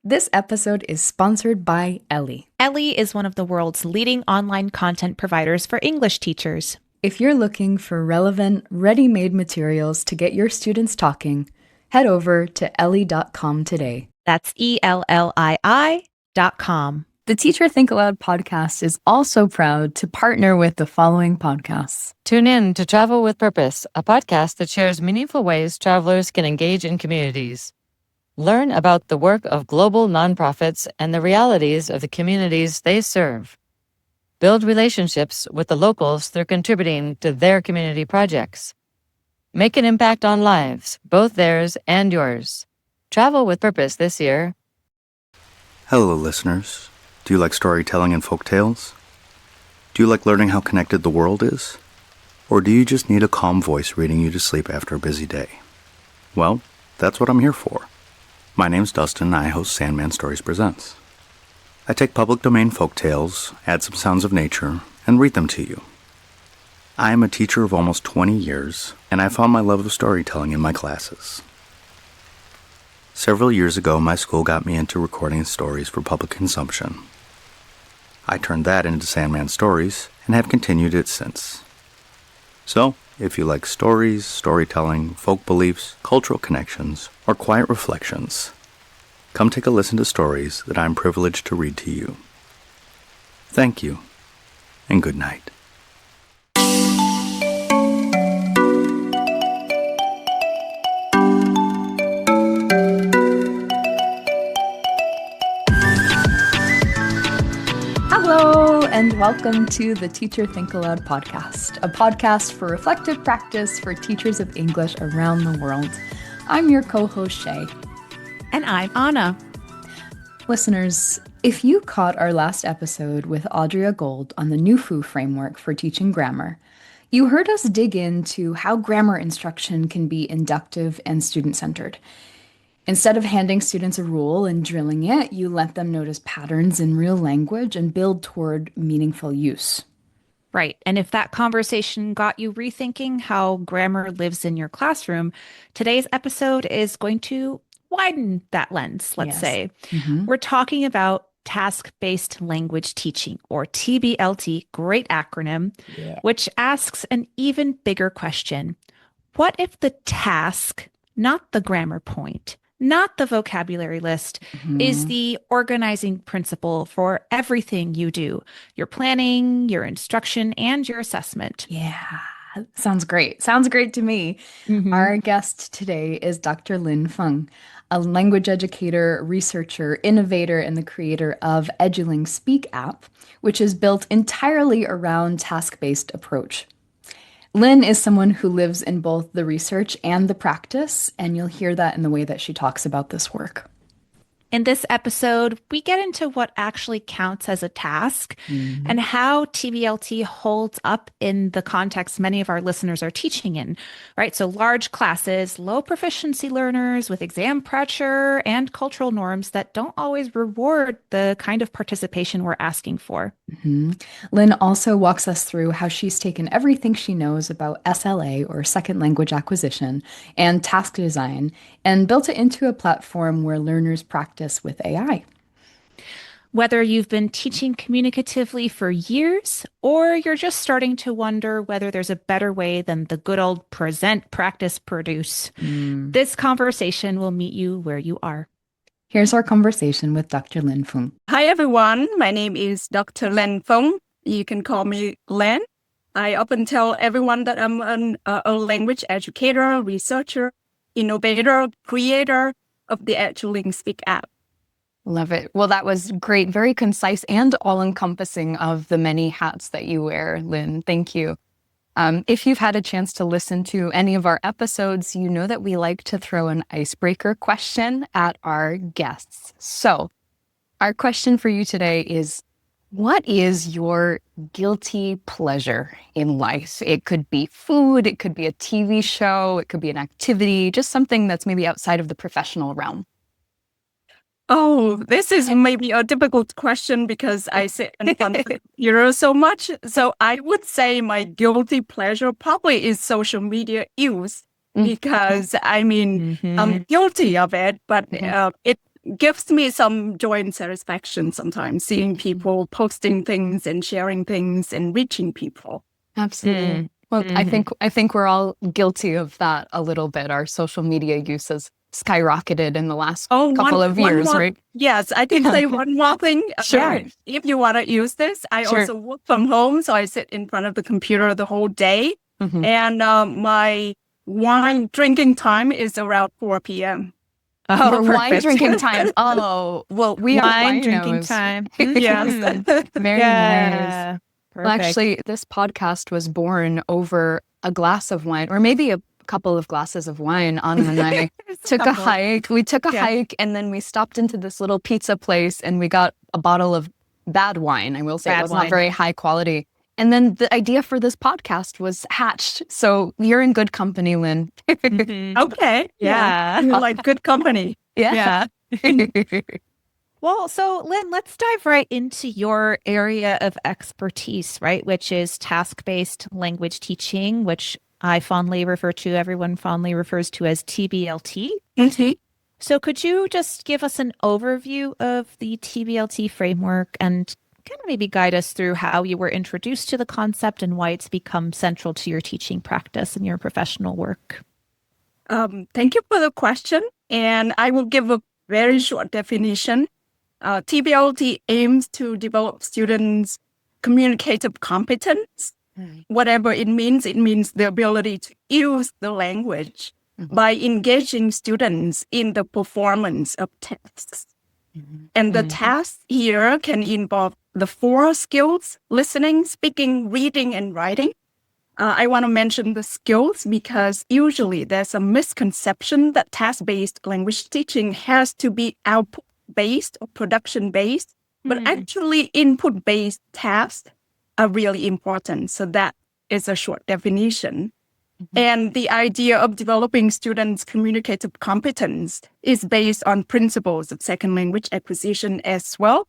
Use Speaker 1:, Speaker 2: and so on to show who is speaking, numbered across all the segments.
Speaker 1: This episode is sponsored by Ellie.
Speaker 2: Ellie is one of the world's leading online content providers for English teachers.
Speaker 1: If you're looking for relevant, ready-made materials to get your students talking, head over to ellie.com today.
Speaker 2: That's ELLII.com.
Speaker 1: The Teacher Think-Aloud Podcast is also proud to partner with the following podcasts.
Speaker 3: Tune in to Travel with Purpose, a podcast that shares meaningful ways travelers can engage in communities. Learn about the work of global nonprofits and the realities of the communities they serve. Build relationships with the locals through contributing to their community projects. Make an impact on lives, both theirs and yours. Travel with Purpose this year.
Speaker 4: Hello, listeners. Do you like storytelling and folktales? Do you like learning how connected the world is? Or do you just need a calm voice reading you to sleep after a busy day? Well, that's what I'm here for. My name's Dustin, and I host Sandman Stories Presents. I take public domain folktales, add some sounds of nature, and read them to you. I am a teacher of almost 20 years, and I found my love of storytelling in my classes. Several years ago, my school got me into recording stories for public consumption. I turned that into Sandman Stories, and have continued it since. So, if you like stories, storytelling, folk beliefs, cultural connections, or quiet reflections, come take a listen to stories that I'm privileged to read to you. Thank you, and good night.
Speaker 1: Hello, and welcome to the Teacher Think-Aloud Podcast, a podcast for reflective practice for teachers of English around the world. I'm your co-host, Shé.
Speaker 2: And I'm Anna.
Speaker 1: Listeners, if you caught our last episode with Audrea Gold on the NUFU framework for teaching grammar, you heard us dig into how grammar instruction can be inductive and student-centered. Instead of handing students a rule and drilling it, you let them notice patterns in real language and build toward meaningful use.
Speaker 2: Right. And if that conversation got you rethinking how grammar lives in your classroom, today's episode is going to widen that lens, let's say. We're talking about task-based language teaching, or TBLT, great acronym, which asks an even bigger question. What if the task, not the grammar point, not the vocabulary list, is the organizing principle for everything you do, your planning, your instruction, and your assessment?
Speaker 1: Yeah, sounds great. Sounds great to me. Our guest today is Dr. Linh Phung, a language educator, researcher, innovator, and the creator of Eduling Speak app, which is built entirely around task-based approach. Linh is someone who lives in both the research and the practice, and you'll hear that in the way that she talks about this work.
Speaker 2: In this episode, we get into what actually counts as a task and how TBLT holds up in the context many of our listeners are teaching in, right? So large classes, low proficiency learners with exam pressure and cultural norms that don't always reward the kind of participation we're asking for.
Speaker 1: Linh also walks us through how she's taken everything she knows about SLA, or second language acquisition, and task design, and built it into a platform where learners practice with AI.
Speaker 2: Whether you've been teaching communicatively for years, or you're just starting to wonder whether there's a better way than the good old present, practice, produce, this conversation will meet you where you are.
Speaker 1: Here's our conversation with Dr. Linh Phung.
Speaker 5: Hi, everyone. My name is Dr. Linh Phung. You can call me Len. I often tell everyone that I'm a language educator, researcher, innovator, creator of the Eduling Speak app.
Speaker 6: Love it. Well, that was great. Very concise and all-encompassing of the many hats that you wear, Linh. Thank you. If you've had a chance to listen to any of our episodes, you know that we like to throw an icebreaker question at our guests. So our question for you today is, what is your guilty pleasure in life? It could be food, it could be a TV show, it could be an activity, just something that's maybe outside of the professional realm.
Speaker 5: Oh, this is maybe a difficult question because I sit in front of the computer so much. So I would say my guilty pleasure probably is social media use because I'm guilty of it, but it gives me some joy and satisfaction sometimes, seeing people posting things and sharing things and reaching people.
Speaker 6: Absolutely. Well, I think we're all guilty of that a little bit. Our social media use has skyrocketed in the last couple of years, right?
Speaker 5: Yes, I can say one more thing.
Speaker 6: Sure.
Speaker 5: If you want to use this, I also work from home, so I sit in front of the computer the whole day. And my wine drinking time is around 4 p.m.
Speaker 6: Oh, wine drinking time. Oh, well, we are
Speaker 2: wine drinking time.
Speaker 5: Yes.
Speaker 6: Very nice.
Speaker 2: Perfect.
Speaker 6: Well, actually, this podcast was born over a glass of wine, or maybe a couple of glasses of wine. Anna and I took a hike. We took a hike, and then we stopped into this little pizza place, and we got a bottle of bad wine. I will say it was not very high quality. And then the idea for this podcast was hatched. So you're in good company, Lynn.
Speaker 5: Okay.
Speaker 2: Yeah.
Speaker 5: You're like good company.
Speaker 6: Yeah.
Speaker 2: Well, so Lynn, let's dive right into your area of expertise, right? Which is task-based language teaching, which I fondly refer to, everyone fondly refers to as TBLT. So could you just give us an overview of the TBLT framework and kind of maybe guide us through how you were introduced to the concept and why it's become central to your teaching practice and your professional work?
Speaker 5: Thank you for the question. And I will give a very short definition. TBLT aims to develop students' communicative competence. Whatever it means the ability to use the language by engaging students in the performance of tasks. And the tasks here can involve the 4 skills: listening, speaking, reading, and writing. I want to mention the skills because usually there's a misconception that task-based language teaching has to be output-based or production-based, but actually input-based tasks are really important. So that is a short definition. And the idea of developing students' communicative competence is based on principles of second language acquisition as well.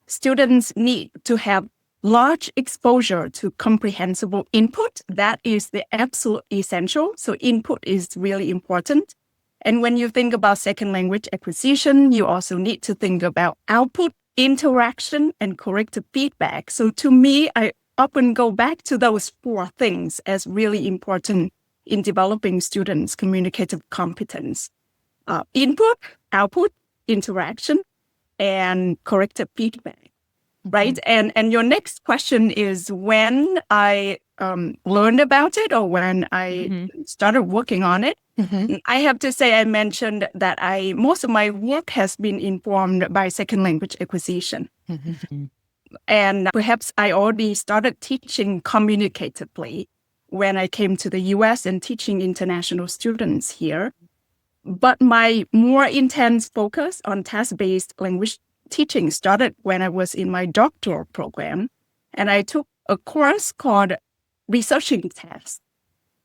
Speaker 5: Students need to have large exposure to comprehensible input. That is the absolute essential. So input is really important. And when you think about second language acquisition, you also need to think about output, interaction, and corrective feedback. So to me, I often go back to those 4 things as really important in developing students' communicative competence. Input, output, interaction, and corrective feedback, right? And your next question is when I learned about it or when I started working on it. I have to say I mentioned that most of my work has been informed by second language acquisition. And perhaps I already started teaching communicatively when I came to the US and teaching international students here. But my more intense focus on task-based language teaching started when I was in my doctoral program. And I took a course called Researching Tasks.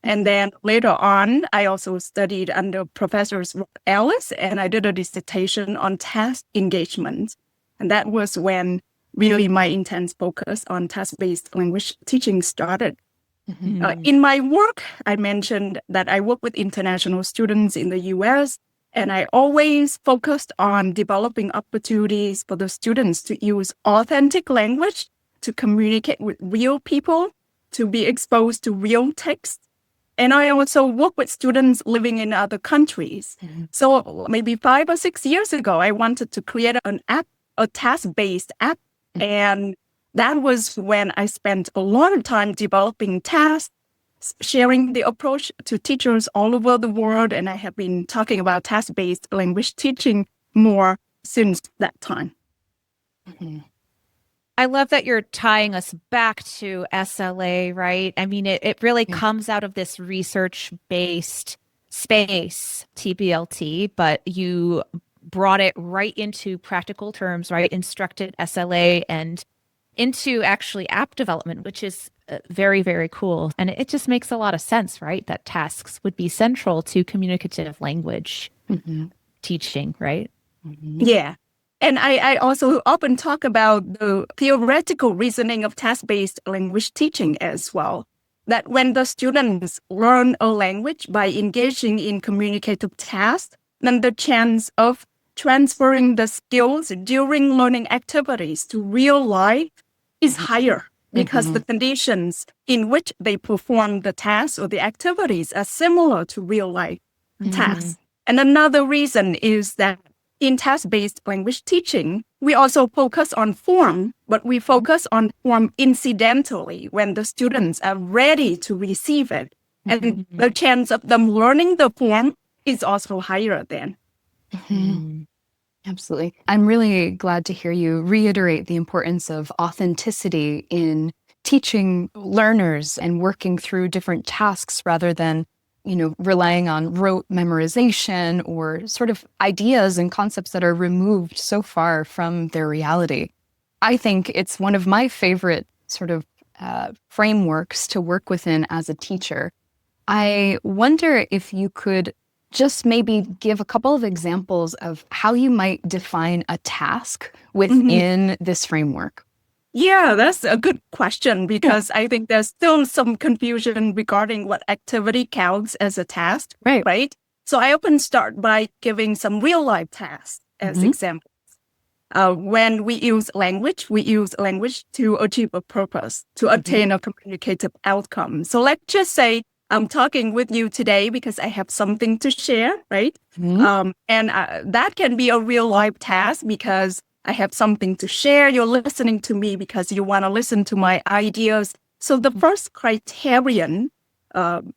Speaker 5: And then later on, I also studied under Professors Ellis, and I did a dissertation on task engagement. And that was when really my intense focus on task-based language teaching started. In my work, I mentioned that I work with international students in the US, and I always focused on developing opportunities for the students to use authentic language to communicate with real people, to be exposed to real text. And I also work with students living in other countries. So maybe 5 or 6 years ago, I wanted to create an app, a task-based app. And that was when I spent a lot of time developing tasks, sharing the approach to teachers all over the world. And I have been talking about task-based language teaching more since that time.
Speaker 2: I love that you're tying us back to SLA, right? I mean, it really comes out of this research-based space, TBLT, but you brought it right into practical terms, right? Instructed SLA and into actually app development, which is very, very cool. And it just makes a lot of sense, right? That tasks would be central to communicative language teaching, right?
Speaker 5: Yeah. And I also often talk about the theoretical reasoning of task-based language teaching as well. That when the students learn a language by engaging in communicative tasks, then the chance of transferring the skills during learning activities to real life is higher because the conditions in which they perform the tasks or the activities are similar to real life tasks. And another reason is that in task-based language teaching, we also focus on form, but we focus on form incidentally when the students are ready to receive it. And the chance of them learning the form is also higher then.
Speaker 6: Absolutely. I'm really glad to hear you reiterate the importance of authenticity in teaching learners and working through different tasks rather than, relying on rote memorization or sort of ideas and concepts that are removed so far from their reality. I think it's one of my favorite sort of frameworks to work within as a teacher. I wonder if you could just maybe give a couple of examples of how you might define a task within this framework.
Speaker 5: Yeah, that's a good question because I think there's still some confusion regarding what activity counts as a task, right? So I often start by giving some real life tasks as examples. When we use language to achieve a purpose, to attain a communicative outcome. So let's just say I'm talking with you today because I have something to share, right? And that can be a real life task because I have something to share. You're listening to me because you want to listen to my ideas. So the first criterion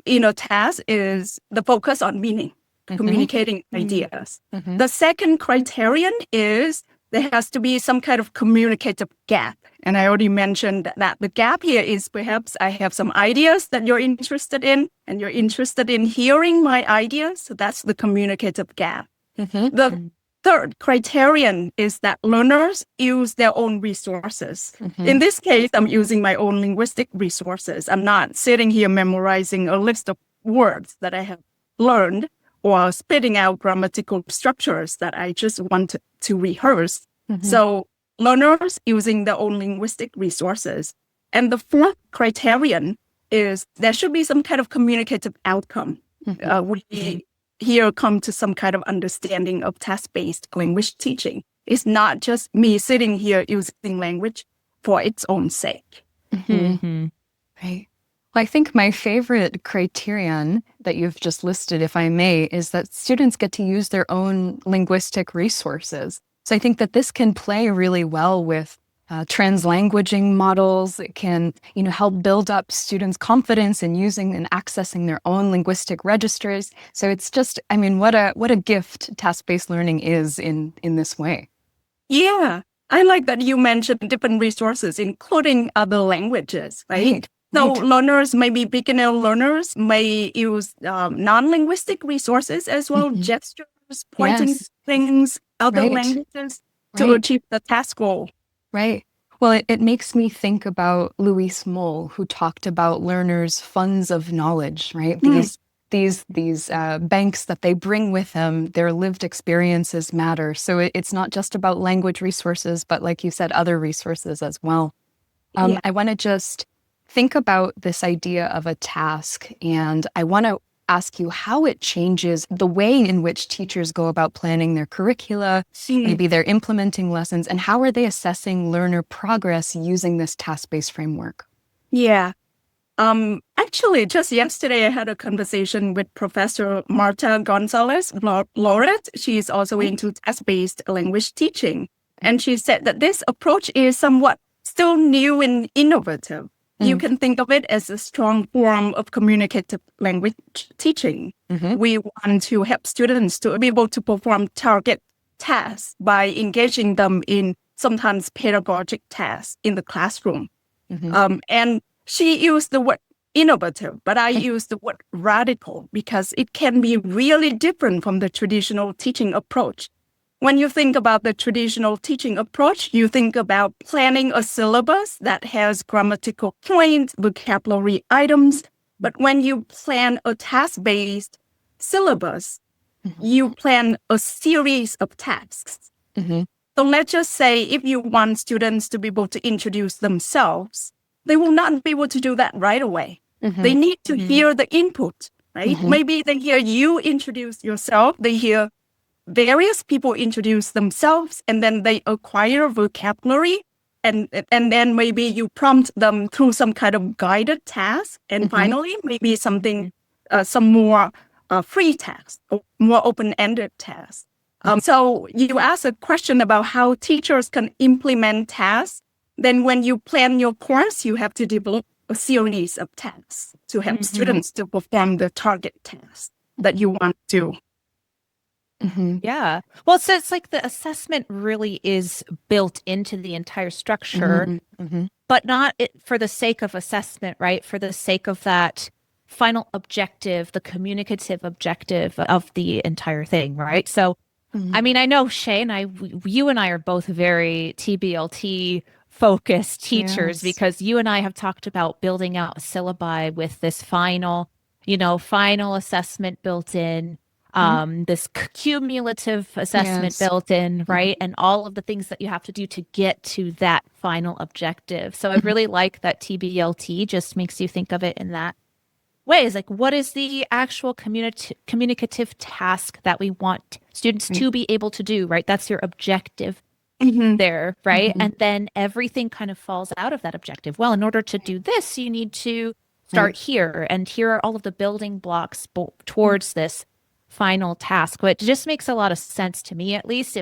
Speaker 5: in a task is the focus on meaning, communicating ideas. The second criterion is there has to be some kind of communicative gap. And I already mentioned that the gap here is perhaps I have some ideas that you're interested in, and you're interested in hearing my ideas. So that's the communicative gap. The third criterion is that learners use their own resources. In this case, I'm using my own linguistic resources. I'm not sitting here memorizing a list of words that I have learned or spitting out grammatical structures that I just want to rehearse. So learners using their own linguistic resources. And the fourth criterion is there should be some kind of communicative outcome. We here come to some kind of understanding of task-based language teaching. It's not just me sitting here using language for its own sake.
Speaker 6: Right. Well, I think my favorite criterion that you've just listed, if I may, is that students get to use their own linguistic resources. So I think that this can play really well with translanguaging models. It can, help build up students' confidence in using and accessing their own linguistic registers. So it's just, what a gift task-based learning is in this way.
Speaker 5: Yeah, I like that you mentioned different resources, including other languages, right? So learners, maybe beginner learners, may use non-linguistic resources as well, gestures, pointing things, other languages to achieve the task goal.
Speaker 6: Right. Well, it makes me think about Louis Moll, who talked about learners' funds of knowledge, right? These banks that they bring with them, their lived experiences matter. So it's not just about language resources, but like you said, other resources as well. I want to just think about this idea of a task, and I want to ask you how it changes the way in which teachers go about planning their curricula, maybe they're implementing lessons, and how are they assessing learner progress using this task-based framework?
Speaker 5: Yeah. Actually, just yesterday, I had a conversation with Professor Marta Gonzalez Lauret. She is also into task-based language teaching. And she said that this approach is somewhat still new and innovative. You can think of it as a strong form of communicative language teaching. We want to help students to be able to perform target tasks by engaging them in sometimes pedagogic tasks in the classroom. And she used the word innovative, but I use the word radical because it can be really different from the traditional teaching approach. When you think about the traditional teaching approach, you think about planning a syllabus that has grammatical points, vocabulary items. But when you plan a task-based syllabus, you plan a series of tasks. So let's just say if you want students to be able to introduce themselves, they will not be able to do that right away. They need to hear the input, right? Maybe they hear you introduce yourself. They hear various people introduce themselves, and then they acquire vocabulary. And then maybe you prompt them through some kind of guided task. And finally, maybe something, some more free tasks, or more open-ended tasks. So you ask a question about how teachers can implement tasks. Then when you plan your course, you have to develop a series of tasks to help students to perform the target task that you want to.
Speaker 2: Yeah. Well, so it's like the assessment really is built into the entire structure, but not for the sake of assessment, right? For the sake of that final objective, the communicative objective of the entire thing, right? So, I mean, I know Shé and you and I are both very TBLT focused teachers because you and I have talked about building out a syllabi with this final assessment built in. This cumulative assessment built in, right? And all of the things that you have to do to get to that final objective. So I really like that TBLT just makes you think of it in that way. It's like, what is the actual communicative task that we want students to be able to do, right? That's your objective there, right? And then everything kind of falls out of that objective. Well, in order to do this, you need to start here, and here are all of the building blocks towards this final task, which just makes a lot of sense to me, at least.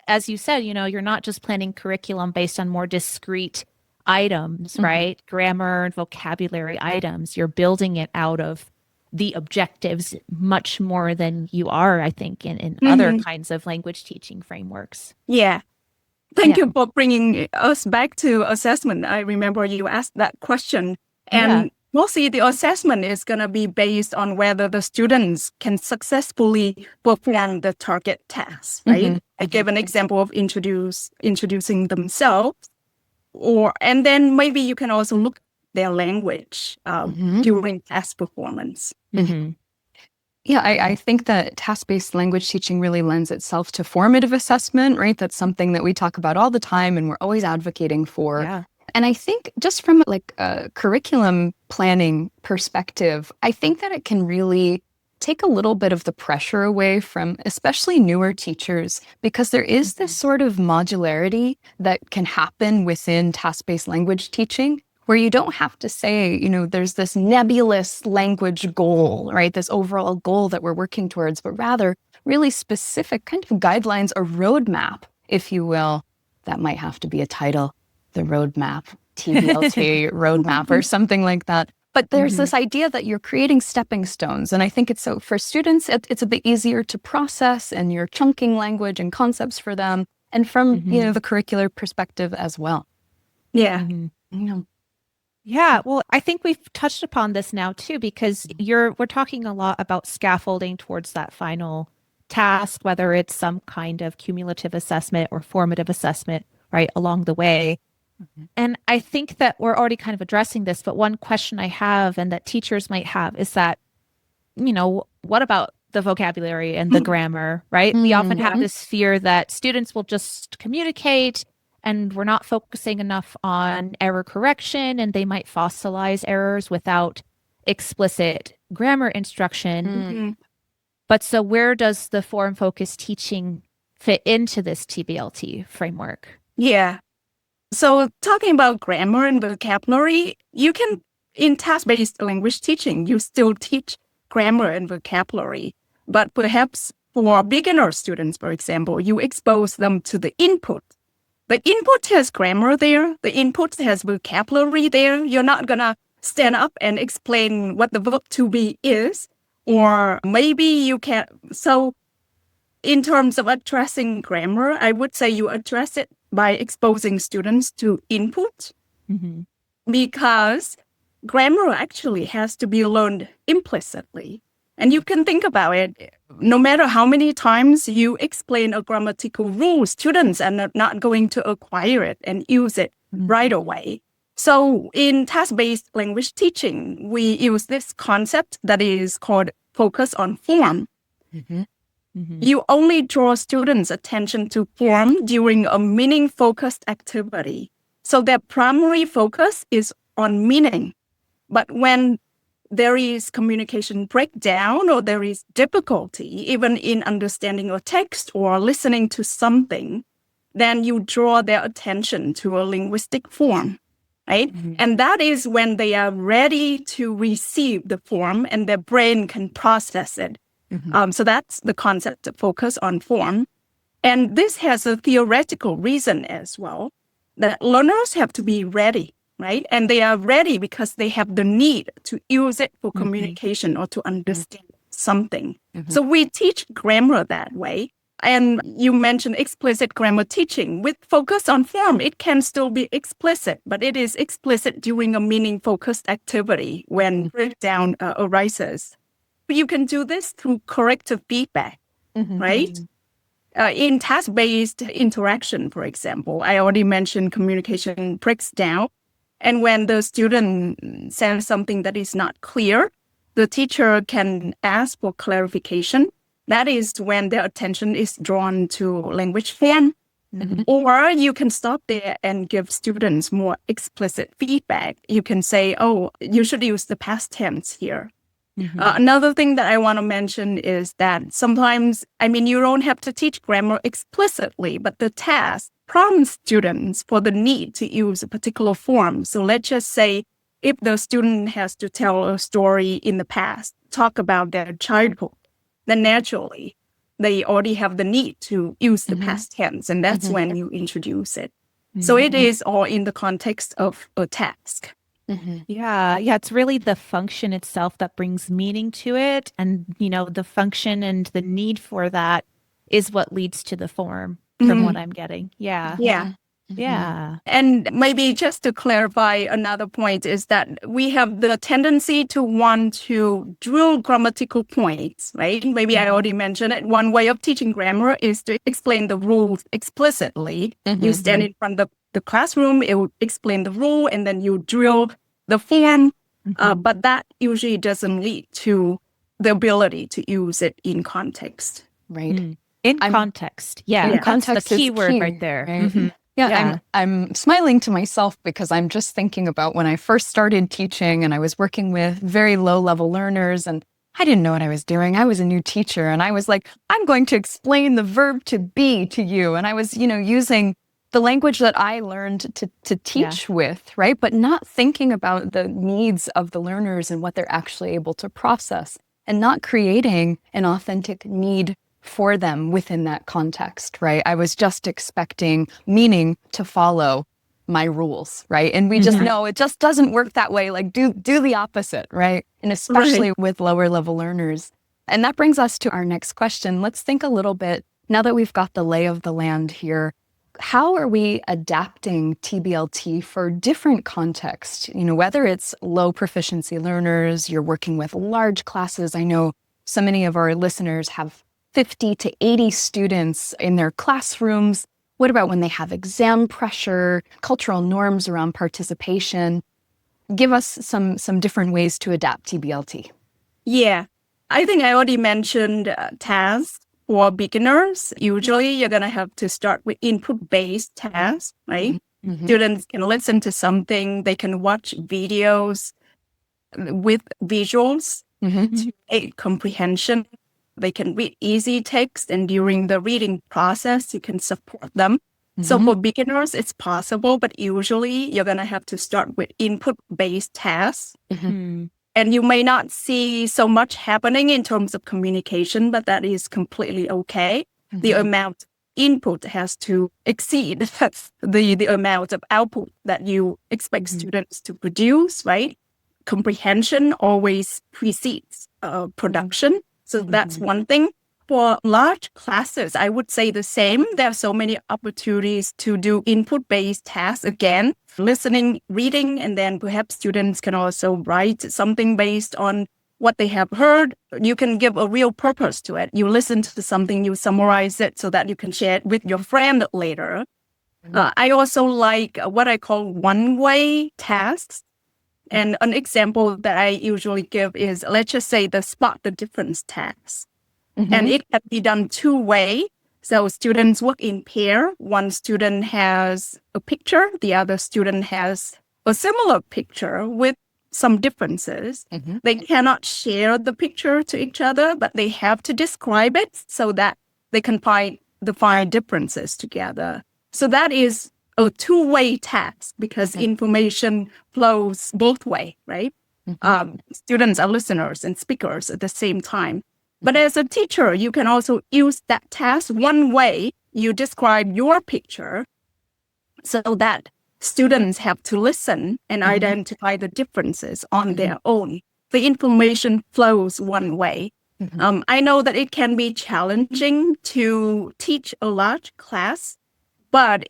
Speaker 2: As you said, you're not just planning curriculum based on more discrete items, right? Grammar and vocabulary items. You're building it out of the objectives much more than you are, I think, in other kinds of language teaching frameworks.
Speaker 5: Yeah. Thank you for bringing us back to assessment. I remember you asked that question. And mostly the assessment is going to be based on whether the students can successfully perform the target task, right? I gave an example of introducing themselves, and then maybe you can also look at their language during task performance.
Speaker 6: Yeah, I think that task-based language teaching really lends itself to formative assessment, right? That's something that we talk about all the time and we're always advocating for.
Speaker 2: Yeah.
Speaker 6: And I think just from like a curriculum planning perspective, I think that it can really take a little bit of the pressure away from especially newer teachers, because there is this sort of modularity that can happen within task-based language teaching where you don't have to say, there's this nebulous language goal, right? This overall goal that we're working towards, but rather really specific kind of guidelines, a roadmap, if you will. That might have to be a title. The roadmap, TBLT roadmap or something like that. But there's this idea that you're creating stepping stones. And I think it's so for students, it's a bit easier to process, and you're chunking language and concepts for them. And from, the curricular perspective as well.
Speaker 5: Yeah.
Speaker 2: Yeah. Well, I think we've touched upon this now too, because we're talking a lot about scaffolding towards that final task, whether it's some kind of cumulative assessment or formative assessment, right, along the way. And I think that we're already kind of addressing this, but one question I have and that teachers might have is that, what about the vocabulary and the grammar, right? We often have this fear that students will just communicate and we're not focusing enough on error correction, and they might fossilize errors without explicit grammar instruction. But so where does the form-focused teaching fit into this TBLT framework?
Speaker 5: Yeah. So talking about grammar and vocabulary, you can, in task-based language teaching, you still teach grammar and vocabulary. But perhaps for beginner students, for example, you expose them to the input. The input has grammar there. The input has vocabulary there. You're not going to stand up and explain what the verb to be is. Or maybe you can. So in terms of addressing grammar, I would say you address it by exposing students to input, because grammar actually has to be learned implicitly. And you can think about it, no matter how many times you explain a grammatical rule, students are not going to acquire it and use it right away. So in task-based language teaching, we use this concept that is called focus on form. You only draw students' attention to form during a meaning-focused activity. So their primary focus is on meaning. But when there is communication breakdown or there is difficulty, even in understanding a text or listening to something, then you draw their attention to a linguistic form, right? Mm-hmm. And that is when they are ready to receive the form and their brain can process it. Mm-hmm. So that's the concept of focus on form. And this has a theoretical reason as well, that learners have to be ready, right? And they are ready because they have the need to use it for communication or to understand something. Mm-hmm. So we teach grammar that way. And you mentioned explicit grammar teaching. With focus on form, it can still be explicit, but it is explicit during a meaning-focused activity when breakdown arises. You can do this through corrective feedback, right? In task-based interaction, for example, I already mentioned communication breaks down. And when the student says something that is not clear, the teacher can ask for clarification. That is when their attention is drawn to language form. Mm-hmm. Or you can stop there and give students more explicit feedback. You can say, oh, you should use the past tense here. Mm-hmm. Another thing that I want to mention is that sometimes, you don't have to teach grammar explicitly, but the task prompts students for the need to use a particular form. So let's just say if the student has to tell a story in the past, talk about their childhood, then naturally they already have the need to use the past tense, and that's when you introduce it. Mm-hmm. So it is all in the context of a task.
Speaker 2: Mm-hmm. Yeah, it's really the function itself that brings meaning to it. And, the function and the need for that is what leads to the form from what I'm getting. Yeah.
Speaker 5: Yeah.
Speaker 2: Yeah.
Speaker 5: And maybe just to clarify another point is that we have the tendency to want to drill grammatical points, right? Maybe I already mentioned it. One way of teaching grammar is to explain the rules explicitly. Mm-hmm. You stand in front of the classroom, it will explain the rule, and then you drill the form. Mm-hmm. But that usually doesn't lead to the ability to use it in context.
Speaker 6: Right.
Speaker 2: Mm. In context. Yeah.
Speaker 6: Context
Speaker 2: the key word
Speaker 6: key,
Speaker 2: right there.
Speaker 6: Right?
Speaker 2: Mm-hmm.
Speaker 6: Yeah. I'm smiling to myself because I'm just thinking about when I first started teaching and I was working with very low-level learners and I didn't know what I was doing. I was a new teacher and I was like, I'm going to explain the verb to be to you. And I was, using the language that I learned to teach with, right? But not thinking about the needs of the learners and what they're actually able to process and not creating an authentic need for them within that context, right? I was just expecting meaning to follow my rules, right? And we just know it just doesn't work that way. Like do the opposite, right? And especially with lower level learners. And that brings us to our next question. Let's think a little bit, now that we've got the lay of the land here, how are we adapting TBLT for different contexts? Whether it's low proficiency learners, you're working with large classes. I know so many of our listeners have 50 to 80 students in their classrooms. What about when they have exam pressure, cultural norms around participation? Give us some different ways to adapt TBLT.
Speaker 5: Yeah, I think I already mentioned tasks for beginners. Usually you're going to have to start with input-based tasks, right? Mm-hmm. Students can listen to something, they can watch videos with visuals to aid comprehension. They can read easy text, and during the reading process, you can support them. Mm-hmm. So for beginners, it's possible, but usually you're going to have to start with input-based tasks. Mm-hmm. And you may not see so much happening in terms of communication, but that is completely okay. Mm-hmm. The amount of input has to exceed the amount of output that you expect students to produce, right? Comprehension always precedes production. So that's one thing. For large classes, I would say the same. There are so many opportunities to do input-based tasks again, listening, reading, and then perhaps students can also write something based on what they have heard. You can give a real purpose to it. You listen to something, you summarize it so that you can share it with your friend later. I also like what I call one-way tasks. And an example that I usually give is, let's just say the spot the difference task. Mm-hmm. And it can be done two-way. So students work in pair. One student has a picture, the other student has a similar picture with some differences. They cannot share the picture to each other, but they have to describe it so that they can find differences together. So that is a two-way task because information flows both ways, right? Students are listeners and speakers at the same time. But as a teacher, you can also use that task one way. You describe your picture so that students have to listen and identify the differences on their own. The information flows one way. I know that it can be challenging to teach a large class, but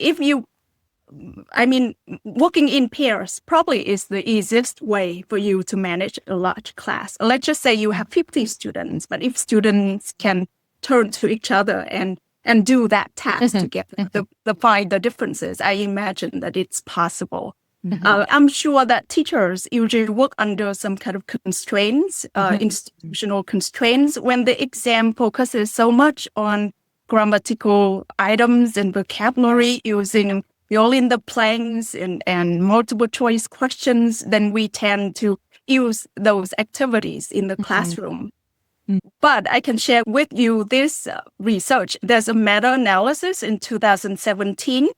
Speaker 5: working in pairs probably is the easiest way for you to manage a large class. Let's just say you have 50 students, but if students can turn to each other and do that task together, find the differences, I imagine that it's possible. I'm sure that teachers usually work under some kind of constraints, institutional constraints, when the exam focuses so much on grammatical items and vocabulary using fill in the blanks and multiple choice questions, then we tend to use those activities in the classroom. But I can share with you this research. There's a meta-analysis in 2017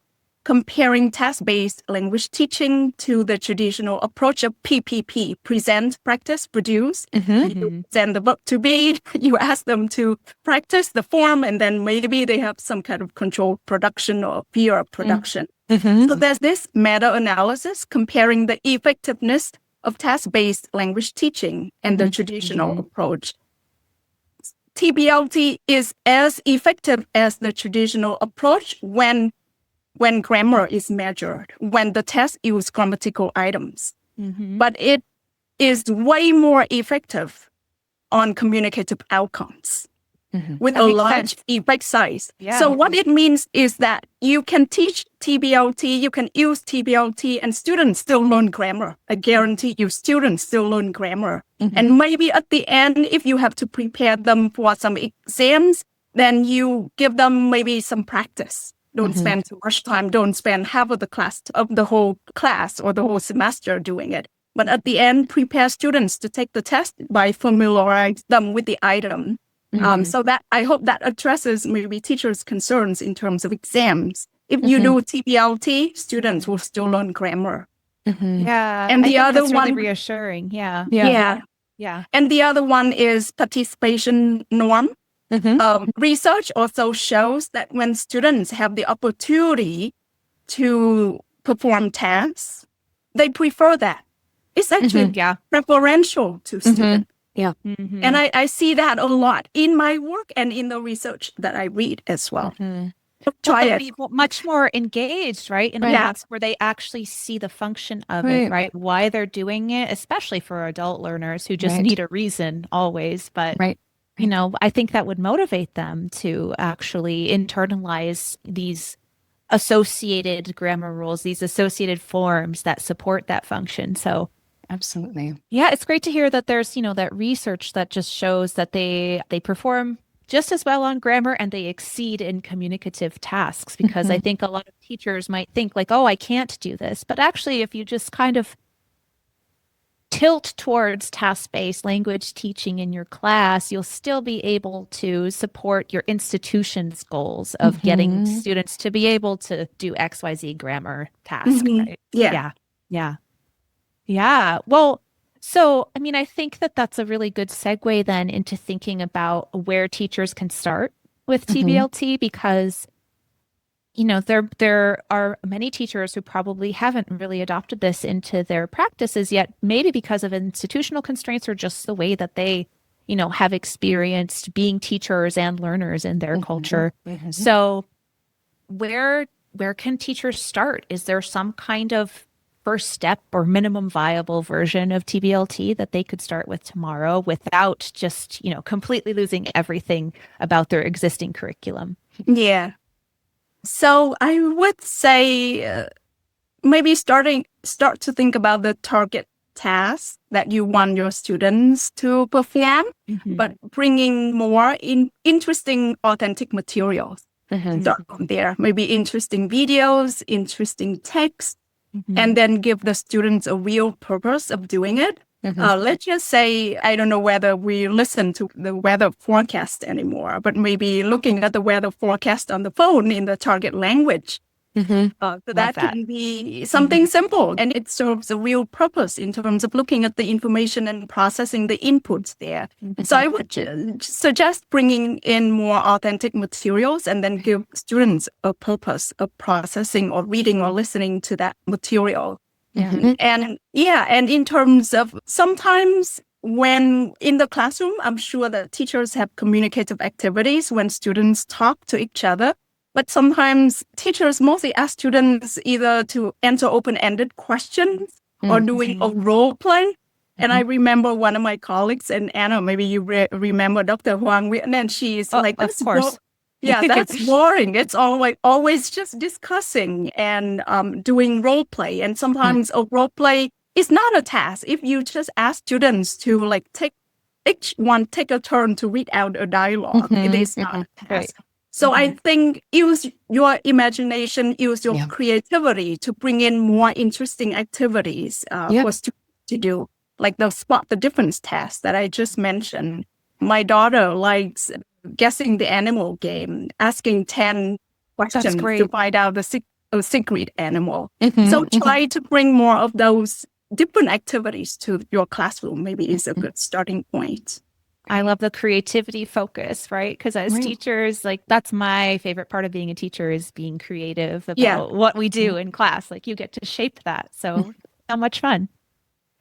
Speaker 5: comparing task-based language teaching to the traditional approach of PPP, present, practice, produce. You send the verb to be, you ask them to practice the form, and then maybe they have some kind of controlled production or peer production. So there's this meta-analysis comparing the effectiveness of task-based language teaching and the traditional approach. TBLT is as effective as the traditional approach when grammar is measured, when the test uses grammatical items. But it is way more effective on communicative outcomes with a large effect size. So what it means is that you can teach TBLT, you can use TBLT, and students still learn grammar. I guarantee you students still learn grammar. And maybe at the end, if you have to prepare them for some exams, then you give them maybe some practice. Don't spend too much time. Don't spend half of the whole class or the whole semester doing it. But at the end, prepare students to take the test by familiarize them with the item. So that I hope that addresses maybe teachers' concerns in terms of exams. If you do TBLT, students will still learn grammar.
Speaker 2: Yeah,
Speaker 5: and the other
Speaker 2: that's
Speaker 5: one
Speaker 2: really reassuring. Yeah.
Speaker 5: And the other one is participation norm. Research also shows that when students have the opportunity to perform tasks, they prefer that. It's actually preferential to students. And I see that a lot in my work and in the research that I read as well. Try it.
Speaker 2: People much more engaged, right? And that's where they actually see the function of it, right? Why they're doing it, especially for adult learners who just need a reason always. But, you know, I think that would motivate them to actually internalize these associated grammar rules, these associated forms that support that function. So
Speaker 6: absolutely.
Speaker 2: Yeah, it's great to hear that there's, you know, that research that just shows that they perform just as well on grammar and they exceed in communicative tasks, because I think a lot of teachers might think like, oh, I can't do this. But actually, if you just kind of tilt towards task-based language teaching in your class, you'll still be able to support your institution's goals of getting students to be able to do XYZ grammar task, right? Yeah. Well, so, I mean, I think that that's a really good segue then into thinking about where teachers can start with TBLT, because, you know, there are many teachers who probably haven't really adopted this into their practices yet, maybe because of institutional constraints or just the way that they, you know, have experienced being teachers and learners in their culture. So where can teachers start? Is there some kind of first step or minimum viable version of TBLT that they could start with tomorrow without just, you know, completely losing everything about their existing curriculum?
Speaker 5: Yeah. So I would say maybe start to think about the target tasks that you want your students to perform, but bringing more interesting, authentic materials. Start from there. Maybe interesting videos, interesting text, and then give the students a real purpose of doing it. Let's just say, I don't know whether we listen to the weather forecast anymore, but maybe looking at the weather forecast on the phone in the target language. So that can be something simple, and it serves a real purpose in terms of looking at the information and processing the inputs there. So I would suggest bringing in more authentic materials and then give students a purpose of processing or reading or listening to that material. And in terms of sometimes when in the classroom, I'm sure that teachers have communicative activities when students talk to each other. But sometimes teachers mostly ask students either to answer open-ended questions or doing a role play. And I remember one of my colleagues, and Anna, maybe you remember Dr. Huang, and she's like,
Speaker 2: of course.
Speaker 5: That's boring. It's always just discussing and doing role play. And sometimes a role play is not a task. If you just ask students to like take a turn to read out a dialogue, it is not a task. Right. So I think use your imagination, use your creativity to bring in more interesting activities for students to do, like the spot the difference test that I just mentioned. My daughter likes guessing the animal game, asking 10 questions to find out the secret animal. So try to bring more of those different activities to your classroom. Maybe is a good starting point.
Speaker 2: I love the creativity focus, right? Because as teachers, like that's my favorite part of being a teacher is being creative about what we do in class. Like you get to shape that. So much fun.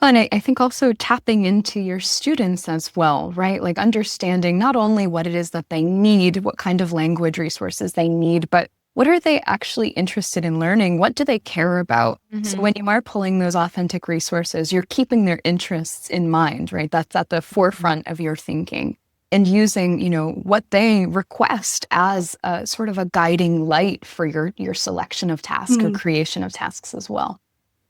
Speaker 6: And I think also tapping into your students as well, right? Like understanding not only what it is that they need, what kind of language resources they need, but what are they actually interested in learning? What do they care about? So when you are pulling those authentic resources, you're keeping their interests in mind, right? That's at the forefront of your thinking. And using, what they request as a sort of a guiding light for your selection of tasks or creation of tasks as well.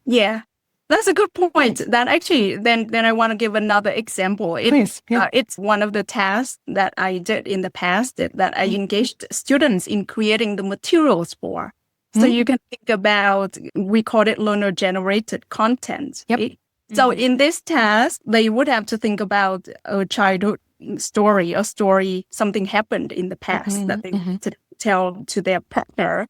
Speaker 5: Yeah. That's a good point. That actually, then I want to give another example. Please. It's one of the tasks that I did in the past that I engaged students in creating the materials for. So you can think about, we call it learner-generated content. Right? So in this task, they would have to think about a childhood story, something happened in the past that they want to tell to their partner.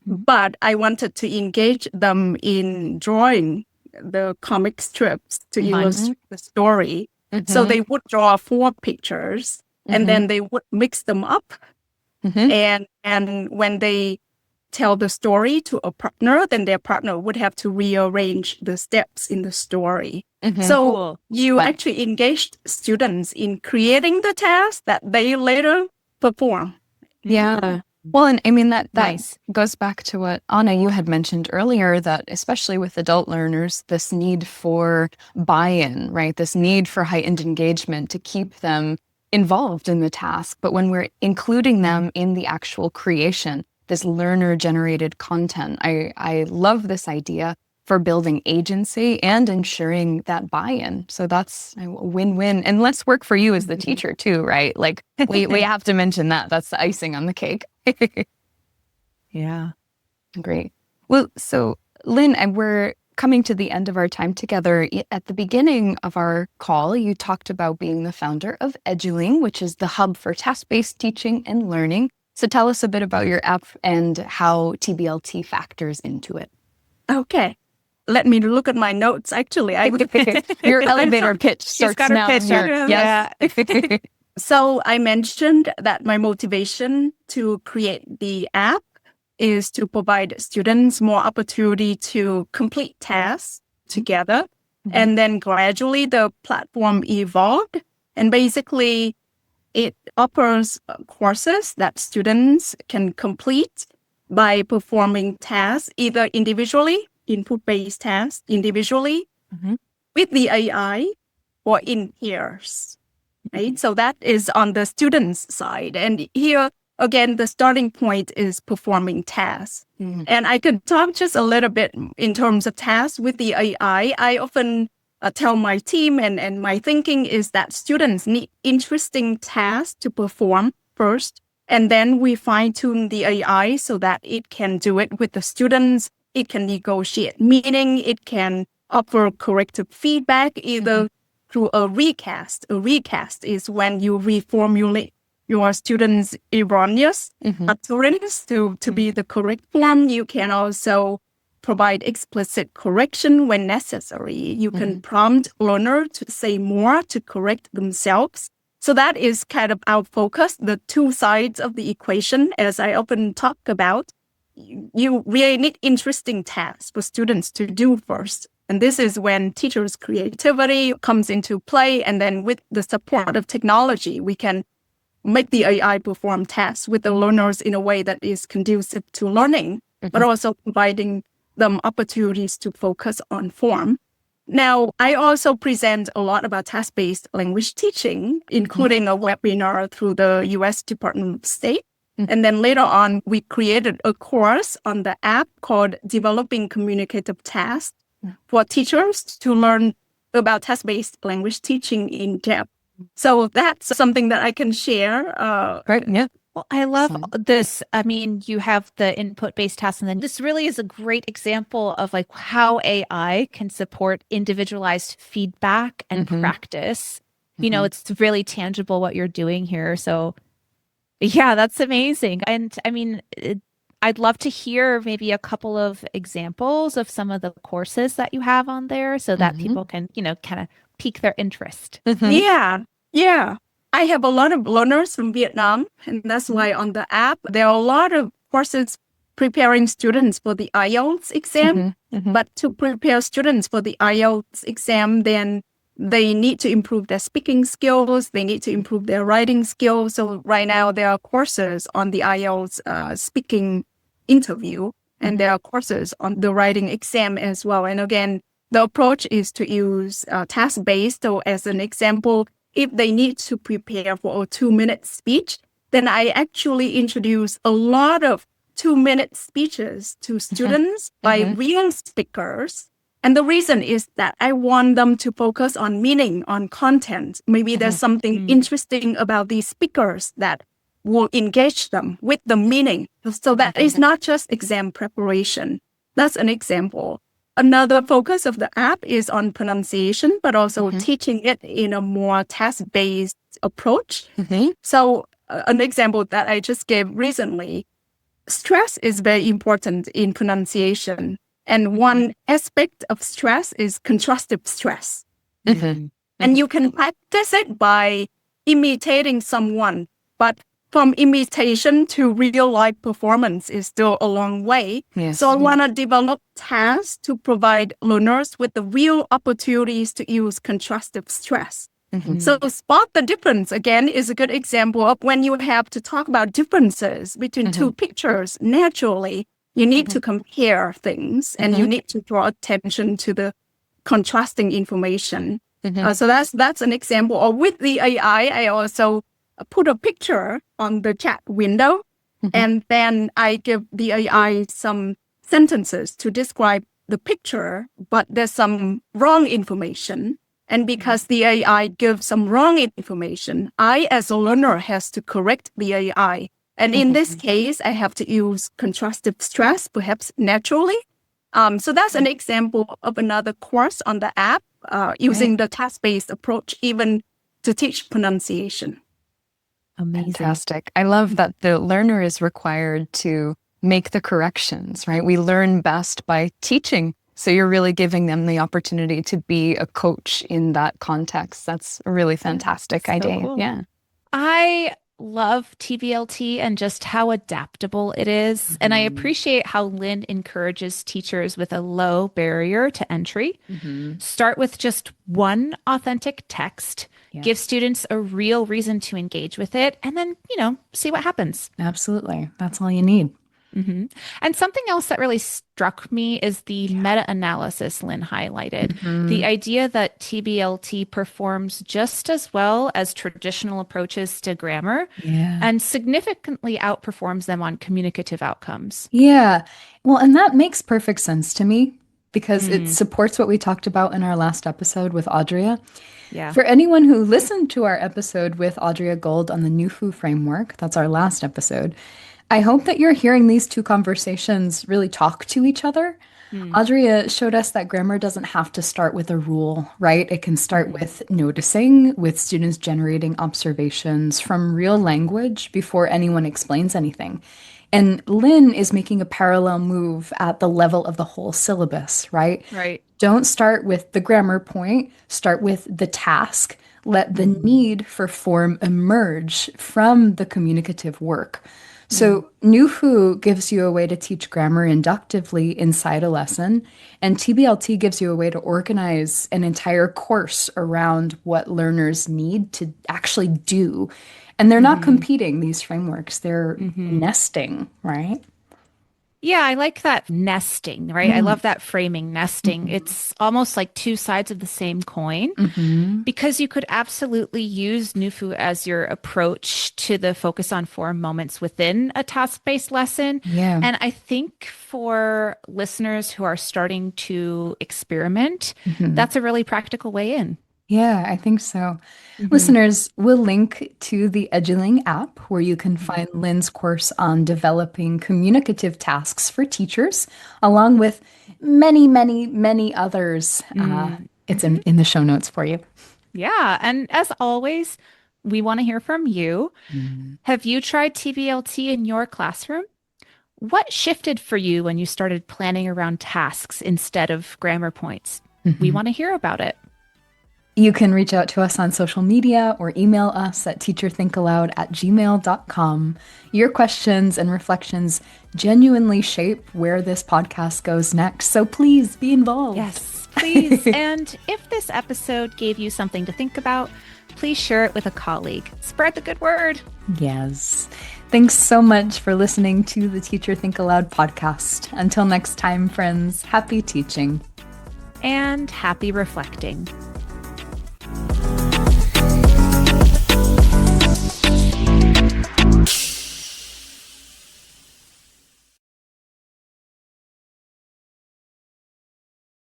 Speaker 5: But I wanted to engage them in drawing the comic strips to illustrate the story. So they would draw 4 pictures and then they would mix them up. And when they tell the story to a partner, then their partner would have to rearrange the steps in the story. So you actually engaged students in creating the task that they later perform.
Speaker 6: Yeah. Well, and I mean, that goes back to what, Anna, you had mentioned earlier, that especially with adult learners, this need for buy-in, right? This need for heightened engagement to keep them involved in the task. But when we're including them in the actual creation, this learner-generated content, I love this idea for building agency and ensuring that buy-in. So that's a win-win. And less work for you as the teacher too, right? Like we have to mention that. That's the icing on the cake.
Speaker 2: Yeah.
Speaker 6: Great. Well, so Lynn, we're coming to the end of our time together. At the beginning of our call, you talked about being the founder of Eduling, which is the hub for task-based teaching and learning. So tell us a bit about your app and how TBLT factors into it.
Speaker 5: Okay. Let me look at my notes. Actually,
Speaker 6: your elevator pitch starts now.
Speaker 2: Pitch.
Speaker 6: Yes.
Speaker 5: So I mentioned that my motivation to create the app is to provide students more opportunity to complete tasks together. And then gradually the platform evolved. And basically it offers courses that students can complete by performing tasks either individually, input-based tasks individually with the AI or in pairs, right? So that is on the student's side. And here, again, the starting point is performing tasks. And I could talk just a little bit in terms of tasks with the AI. I often tell my team and my thinking is that students need interesting tasks to perform first. And then we fine-tune the AI so that it can do it with the students it can negotiate meaning, it can offer corrective feedback either through a recast. A recast is when you reformulate your students' erroneous utterance to be the correct one. You can also provide explicit correction when necessary. You can prompt learner to say more to correct themselves. So that is kind of our focus, the two sides of the equation, as I often talk about. You really need interesting tasks for students to do first. And this is when teachers' creativity comes into play. And then with the support of technology, we can make the AI perform tasks with the learners in a way that is conducive to learning, but also providing them opportunities to focus on form. Now, I also present a lot about task-based language teaching, including a webinar through the U.S. Department of State. And then later on, we created a course on the app called Developing Communicative Tasks for teachers to learn about task-based language teaching in depth. So that's something that I can share.
Speaker 6: Great. Yeah.
Speaker 2: Well, I love this. I mean, you have the input-based tasks, and then this really is a great example of like how AI can support individualized feedback and practice. You know, it's really tangible what you're doing here. So yeah, that's amazing. And I mean, I'd love to hear maybe a couple of examples of some of the courses that you have on there so that people can, you know, kind of pique their interest.
Speaker 5: Yeah. I have a lot of learners from Vietnam, and that's why on the app, there are a lot of courses preparing students for the IELTS exam. But to prepare students for the IELTS exam, then they need to improve their speaking skills. They need to improve their writing skills. So right now, there are courses on the IELTS speaking interview, and there are courses on the writing exam as well. And again, the approach is to use task-based. So as an example, if they need to prepare for a 2-minute speech, then I actually introduce a lot of 2-minute speeches to students by real speakers. And the reason is that I want them to focus on meaning, on content. Maybe there's something interesting about these speakers that will engage them with the meaning. So that is not just exam preparation. That's an example. Another focus of the app is on pronunciation, but also teaching it in a more task-based approach. So an example that I just gave recently, stress is very important in pronunciation. And one aspect of stress is contrastive stress. And you can practice it by imitating someone, but from imitation to real life performance is still a long way. So I want to develop tasks to provide learners with the real opportunities to use contrastive stress. So spot the difference, again, is a good example of when you have to talk about differences between two pictures. Naturally, you need to compare things and you need to draw attention to the contrasting information. So that's an example. Or with the AI, I also put a picture on the chat window, and then I give the AI some sentences to describe the picture, but there's some wrong information. And because the AI gives some wrong information, I, as a learner, has to correct the AI. And in this case, I have to use contrastive stress, perhaps naturally. So that's an example of another course on the app using the task-based approach, even to teach pronunciation.
Speaker 6: Amazing. Fantastic. I love that the learner is required to make the corrections, right? We learn best by teaching. So you're really giving them the opportunity to be a coach in that context. That's a really fantastic idea.
Speaker 2: Cool.
Speaker 6: Yeah.
Speaker 2: I love TBLT and just how adaptable it is. And I appreciate how Lynn encourages teachers with a low barrier to entry. Start with just one authentic text, give students a real reason to engage with it, and then, you know, see what happens.
Speaker 1: Absolutely. That's all you need.
Speaker 2: And something else that really struck me is the meta-analysis Lynn highlighted. The idea that TBLT performs just as well as traditional approaches to grammar and significantly outperforms them on communicative outcomes.
Speaker 1: Yeah. Well, and that makes perfect sense to me because it supports what we talked about in our last episode with Audria. For anyone who listened to our episode with Audria Gold on the New Fu framework, that's our last episode, I hope that you're hearing these two conversations really talk to each other. Audrea showed us that grammar doesn't have to start with a rule, right? It can start with noticing, with students generating observations from real language before anyone explains anything. And Lynn is making a parallel move at the level of the whole syllabus, right?
Speaker 2: Right.
Speaker 1: Don't start with the grammar point, start with the task. Let the need for form emerge from the communicative work. So NuFu gives you a way to teach grammar inductively inside a lesson, and TBLT gives you a way to organize an entire course around what learners need to actually do. And they're not competing, these frameworks, they're nesting, right?
Speaker 2: Yeah, I like that nesting, right? I love that framing, nesting. It's almost like two sides of the same coin because you could absolutely use NuFu as your approach to the focus on form moments within a task-based lesson.
Speaker 1: Yeah.
Speaker 2: And I think for listeners who are starting to experiment, that's a really practical way in.
Speaker 1: Yeah, I think so. Listeners, we'll link to the Eduling app where you can find Lynn's course on developing communicative tasks for teachers, along with many, many, many others. It's in the show notes for you.
Speaker 2: Yeah. And as always, we want to hear from you. Have you tried TBLT in your classroom? What shifted for you when you started planning around tasks instead of grammar points? We want to hear about it.
Speaker 1: You can reach out to us on social media or email us at teacherthinkaloud@gmail.com. Your questions and reflections genuinely shape where this podcast goes next. So please be involved.
Speaker 2: Yes, please. And if this episode gave you something to think about, please share it with a colleague. Spread the good word.
Speaker 1: Yes. Thanks so much for listening to the Teacher Think Aloud podcast. Until next time, friends, happy teaching.
Speaker 2: And happy reflecting.